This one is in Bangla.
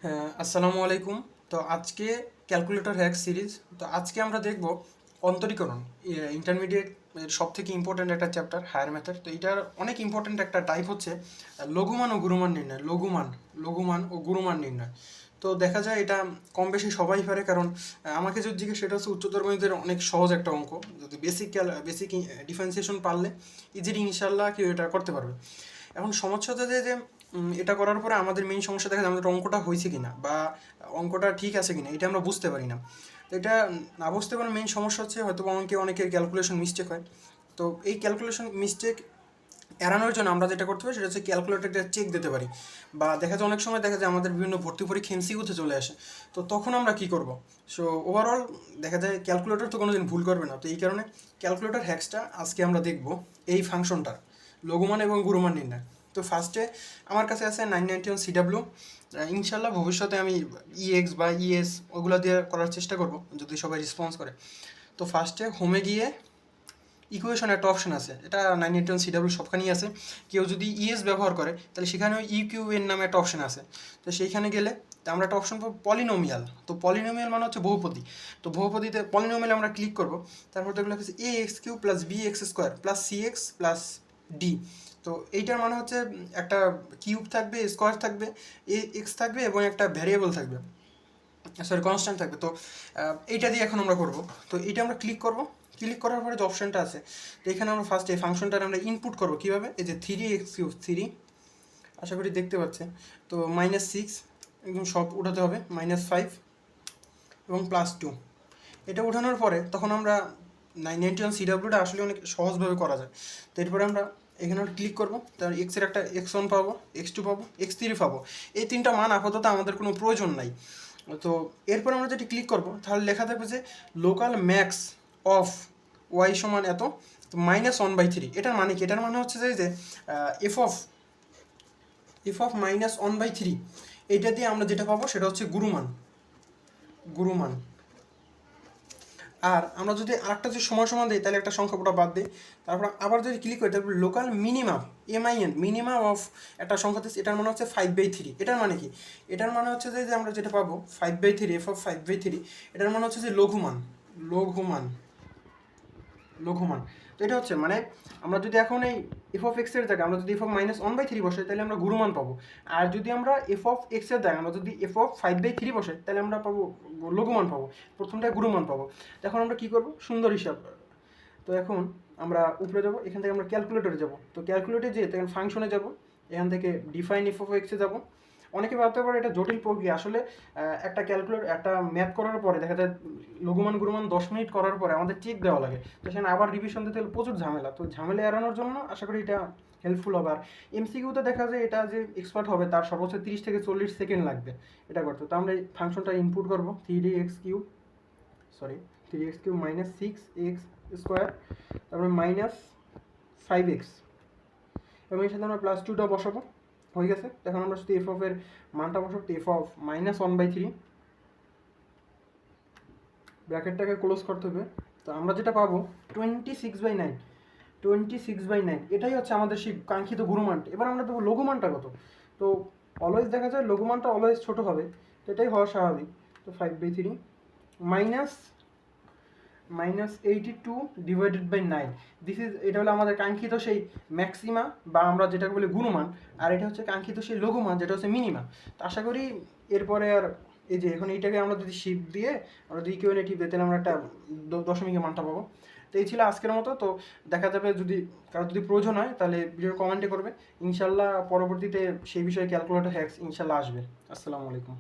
হ্যাঁ, আসসালামু আলাইকুম। তো আজকে ক্যালকুলেটর হ্যাক সিরিজ। তো আজকে আমরা দেখব অন্তরীকরণ। ইন্টারমিডিয়েট এর সব থেকে ইম্পর্ট্যান্ট একটা চ্যাপ্টার হায়ার ম্যাথের। তো এটার অনেক ইম্পর্ট্যান্ট একটা টাইপ হচ্ছে লঘুমান ও গুরুমান নির্ণয়। লঘুমান ও গুরুমান নির্ণয়। তো দেখা যায় এটা কম বেশি সবাই পারে, কারণ আমাকে যদি জিজ্ঞেস, সেটা হচ্ছে উচ্চতর গণিতের অনেক সহজ একটা অঙ্ক। যদি বেসিক ডিফারেন্সিয়েশন পারলে ইজিলি ইনশাল্লাহ কেউ এটা করতে পারবে। এখন সমস্যা হচ্ছে যে এটা করার পরে আমাদের মেইন সমস্যা দেখা যায় আমাদের অঙ্কটা হয়েছে কিনা বা অঙ্কটা ঠিক আছে কিনা এটা আমরা বুঝতে পারি না। তো এটা না বুঝতে পারার মেইন সমস্যা হচ্ছে হয়তো বা অনেকের ক্যালকুলেশন মিস্টেক হয়। তো এই ক্যালকুলেশন মিস্টেক এড়ানোর জন্য আমরা যেটা করতে পারি সেটা হচ্ছে ক্যালকুলেটরটা চেক দিতে পারি। বা দেখা যায় অনেক সময় দেখা যায় আমাদের বিভিন্ন ভর্তি পরীক্ষা এমসিকিউতে চলে আসে। তো তখন আমরা কি করব? সো ওভারঅল দেখা যায় ক্যালকুলেটর তো কোনোদিন ভুল করবে না। তো এই কারণে ক্যালকুলেটর হ্যাক্সটা আজকে আমরা দেখব, এই ফাংশনটার লঘুমান এবং গুরুমান নির্ণয়। তো ফার্স্টে আমার কাছে আছে 991 সিডাব্লিউ। ইনশাল্লাহ ভবিষ্যতে আমি ইএক্স বা ইএস ওগুলো দিয়ে করার চেষ্টা করব যদি সবাই রেসপন্স করে। তো ফার্স্টে হোমে গিয়ে ইকুয়েশন একটা অপশন আছে, এটা 981 সিডাব্লিউ সবখানেই আছে। কেউ যদি ইএস ব্যবহার করে তাহলে সেখানেও ইকিউ এর নামে একটা অপশন আছে। তো সেইখানে গেলে তো আমরা একটা অপশন পাবো পলিনোমিয়াল। তো পলিনোমিয়াল মানে হচ্ছে বহুপদী। তো বহুপদীতে পলিনোমিয়ালে আমরা ক্লিক করব। তারপর দেখলে হচ্ছে a x cube plus b x square plus c x plus d. তো এইটার মানে হচ্ছে একটা কিউব থাকবে, স্কোয়ার থাকবে, এ এক্স থাকবে এবং একটা ভ্যারিয়েবল থাকবে, সরি কনস্ট্যান্ট থাকবে। তো এইটা দিয়ে এখন আমরা করব। তো এইটা আমরা ক্লিক করব। ক্লিক করার পরে যে অপশানটা আছে, তো এখানে আমরা ফার্স্ট এই ফাংশনটার আমরা ইনপুট করবো কীভাবে, এই যে 3x³ আশা করি দেখতে পাচ্ছে। তো -6 একদম সব উঠাতে হবে, -5 এবং +2। এটা উঠানোর পরে তখন আমরা 991 সিডাব্লিউটা আসলে অনেক সহজভাবে করা যায়। তো এরপরে আমরা এখানে ক্লিক করবো, তার এক্সের একটা x1 পাবো, x2 পাবো, x3 পাবো। এই তিনটা মান আপাতত আমাদের কোনো প্রয়োজন নাই। তো এরপর আমরা যেটি ক্লিক করব তাহলে লেখা থাকবে যে লোকাল ম্যাক্স অফ ওয়াই সমান এত, তো -1/3। এটার মানে কি? এটার মানে হচ্ছে যে এফ অফ -1/3, এইটা দিয়ে আমরা যেটা পাবো সেটা হচ্ছে গুরুমান। আর আমরা যদি আরেকটা যদি সমান সমান দিই তাহলে একটা সংখ্যা পুরো বাদ দিই। তারপর আবার যদি ক্লিক করি তারপর লোকাল মিনিমাম মিনিমাম অফ একটা সংখ্যা দিচ্ছে, এটার মানে হচ্ছে 5/3। এটার মানে কি? এটার মানে হচ্ছে যে আমরা যেটা পাবো 5/3, f(5/3), এটার মানে হচ্ছে যে লঘুমান লঘুমান। তো এটা হচ্ছে মানে আমরা যদি এখন এই f(x) এর জায়গায় আমরা যদি f(-1/3) বসাই তাহলে আমরা গুরুমান পাবো। আর যদি আমরা f(x) এর জায়গায় আমরা যদি f(5/3) বসাই তাহলে আমরা পাবো লঘুমান পাবো। প্রথমটায় গুরুমান পাবো। তো এখন আমরা কী করবো? সুন্দর হিসাব। তো এখন আমরা উপরে যাব, এখান থেকে আমরা ক্যালকুলেটরে যাব। তো ক্যালকুলেটরে যেয়ে তখন ফাংশনে যাব, এখান থেকে ডিফাইন f(x)-এ যাব। অনেকে ভাবতে পারে এটা জটিল প্রক্রিয়া। আসলে একটা ম্যাথ করার পরে দেখা যায় লঘুমান গুরুমান 10 মিনিট করার পরে আমাদের চেক দেওয়া লাগে। তো সেখানে আবার রিভিশন দিতে হলে প্রচুর ঝামেলা। তো ঝামেলা এড়ানোর জন্য আশা করি এটা হেল্পফুল হবে। আর এমসিকিউতে দেখা যায় এটা যে এক্সপার্ট হবে তার সর্বোচ্চ 30 থেকে 40 সেকেন্ড লাগবে এটা করতে। তো আমরা এই ফাংশনটা ইনপুট করবো 3x³ -6x² তারপরে -5x, এবং এর সাথে আমরা +2টা বসাবো। হয়ে গেছে। এখন আমরা যদি এফ অফ এর মানটা বসাবো, এফ অফ -1/3, ব্র্যাকেটটাকে ক্লোজ করতে হবে। তো আমরা যেটা পাবো 26/9, 26/9 এটাই হচ্ছে আমাদের সেই কাঙ্ক্ষিত গুরুমানটা। এবার আমরা দেবো লঘুমানটা কত। তো অলওয়েজ দেখা যায় লঘুমানটা অলওয়েজ ছোট হবে, তো এটাই হওয়া স্বাভাবিক। তো 5/3 মাইনাস -82/9, এটা হলো আমাদের কাঙ্ক্ষিত সেই ম্যাক্সিমা বা আমরা যেটাকে বলি গুণমান। আর এটা হচ্ছে কাঙ্ক্ষিত সেই লঘুমান যেটা হচ্ছে মিনিমা। তো আশা করি এরপরে আর এই যে এখন এইটাকে আমরা যদি শিফট দিয়ে আমরা যদি ইকুয়ালে টিপ দিই তাহলে আমরা একটা দশমিকের মানটা পাবো। তো এই ছিল আজকের মতো। তো দেখা যাবে যদি কারো যদি প্রয়োজন হয় তাহলে ভিডিও কমেন্টে করবে। ইনশাল্লাহ পরবর্তীতে সেই বিষয়ে ক্যালকুলেটর হ্যাক্স ইনশাল্লাহ আসবে। আসসালামু আলাইকুম।